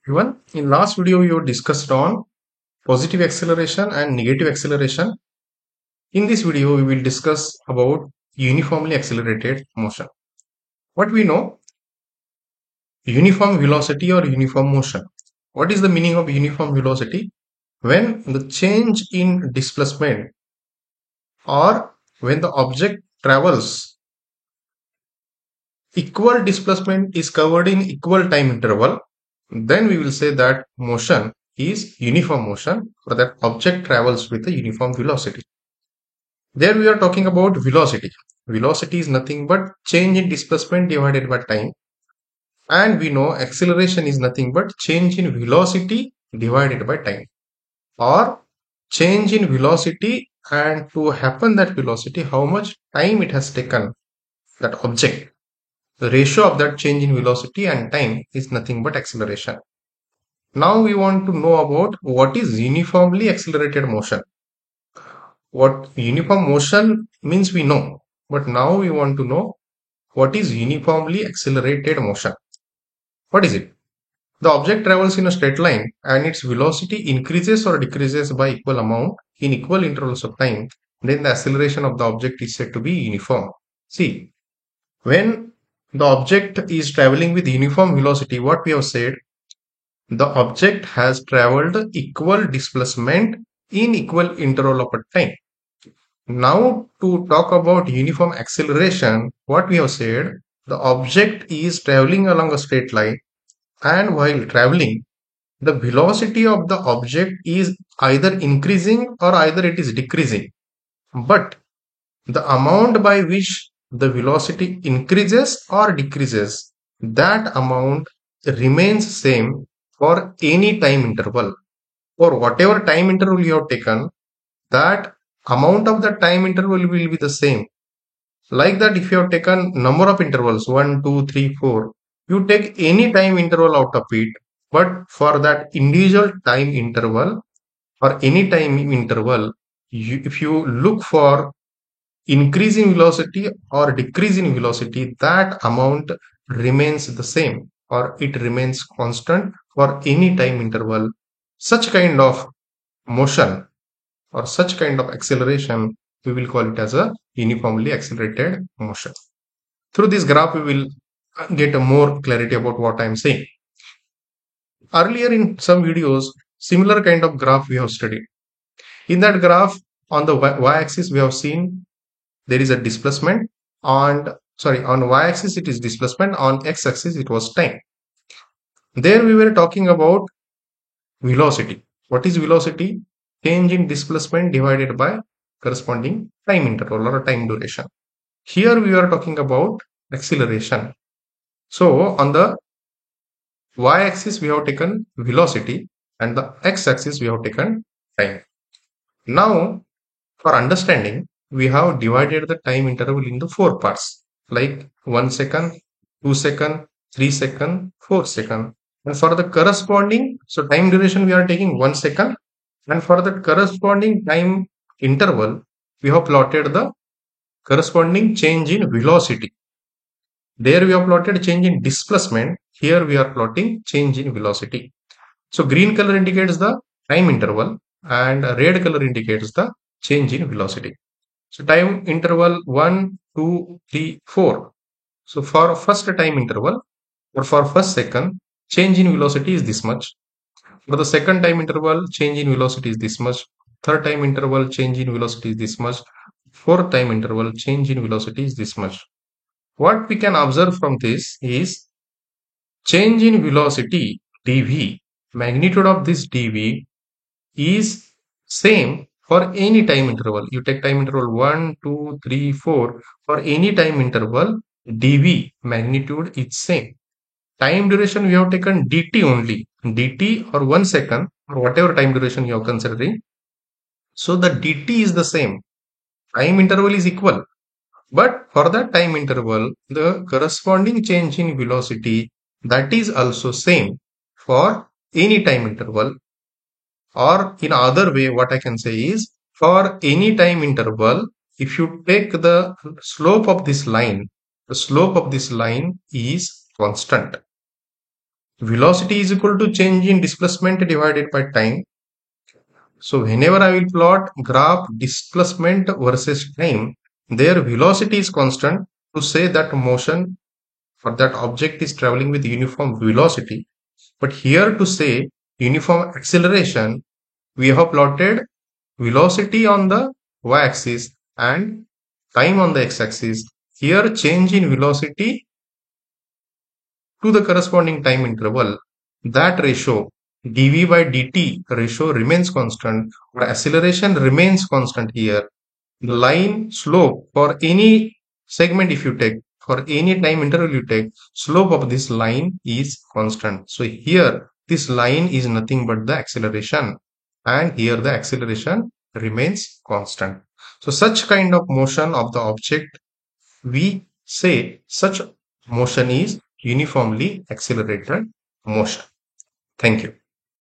Everyone, in last video we discussed on positive acceleration and negative acceleration. In this video we will discuss about uniformly accelerated motion. What we know, uniform velocity or uniform motion. What is the meaning of uniform velocity? When the change in displacement or when the object travels equal displacement is covered in equal time interval, then we will say that motion is uniform motion, or that object travels with a uniform velocity. There we are talking about velocity. Velocity is nothing but change in displacement divided by time. And we know acceleration is nothing but change in velocity divided by time. Or change in velocity, and to happen that velocity, how much time it has taken that object. The ratio of that change in velocity and time is nothing but acceleration. Now we want to know about what is uniformly accelerated motion. What uniform motion means we know, but now we want to know what is uniformly accelerated motion. What is it? The object travels in a straight line and its velocity increases or decreases by equal amount in equal intervals of time, then the acceleration of the object is said to be uniform. See, when the object is traveling with uniform velocity, what we have said, the object has traveled equal displacement in equal interval of a time. Now, to talk about uniform acceleration, what we have said, the object is traveling along a straight line, and while traveling, the velocity of the object is either increasing or either it is decreasing. But the amount by which the velocity increases or decreases, that amount remains same for any time interval. For whatever time interval you have taken, that amount of the time interval will be the same. Like that, if you have taken number of intervals 1, 2, 3, 4, you take any time interval out of it, but for that individual time interval or any time interval, if you look for increase in velocity or decrease in velocity, that amount remains the same or it remains constant for any time interval. Such kind of motion or such kind of acceleration, we will call it as a uniformly accelerated motion. Through this graph, we will get a more clarity about what I am saying. Earlier in some videos, similar kind of graph we have studied. In that graph, on the y-axis, we have seen there is a displacement. On y-axis it is displacement, on x-axis it was time. There we were talking about velocity. What is velocity? Change in displacement divided by corresponding time interval or time duration. Here we are talking about acceleration. So on the y-axis we have taken velocity and the x-axis we have taken time. Now for understanding, we have divided the time interval into 4 parts, like 1 second, 2 second, 3 second, 4 second. And for the corresponding, so time duration we are taking 1 second, and for the corresponding time interval, we have plotted the corresponding change in velocity. There we have plotted change in displacement. Here we are plotting change in velocity. So green color indicates the time interval and red color indicates the change in velocity. So time interval 1, 2, 3, 4. So for first time interval or for first second, change in velocity is this much. For the second time interval, change in velocity is this much. Third time interval, change in velocity is this much. Fourth time interval, change in velocity is this much. What we can observe from this is change in velocity dv, magnitude of this dv is same for any time interval. You take time interval 1, 2, 3, 4. For any time interval, dv magnitude is same. Time duration we have taken dt only. dt or 1 second or whatever time duration you are considering. So the dt is the same. Time interval is equal. But for that time interval, the corresponding change in velocity, that is also same for any time interval. Or in other way, what I can say is, for any time interval, if you take the slope of this line, the slope of this line is constant. velocity is equal to change in displacement divided by time. So whenever I will plot graph displacement versus time, their velocity is constant to say that motion for that object is traveling with uniform velocity. But here to say uniform acceleration, we have plotted velocity on the y-axis and time on the x-axis. Here change in velocity to the corresponding time interval, that ratio dv by dt ratio remains constant, or acceleration remains constant here. The line slope for any segment, if you take, for any time interval you take, slope of this line is constant. So here this line is nothing but the acceleration, and here the acceleration remains constant. So such kind of motion of the object, we say such motion is uniformly accelerated motion. Thank you.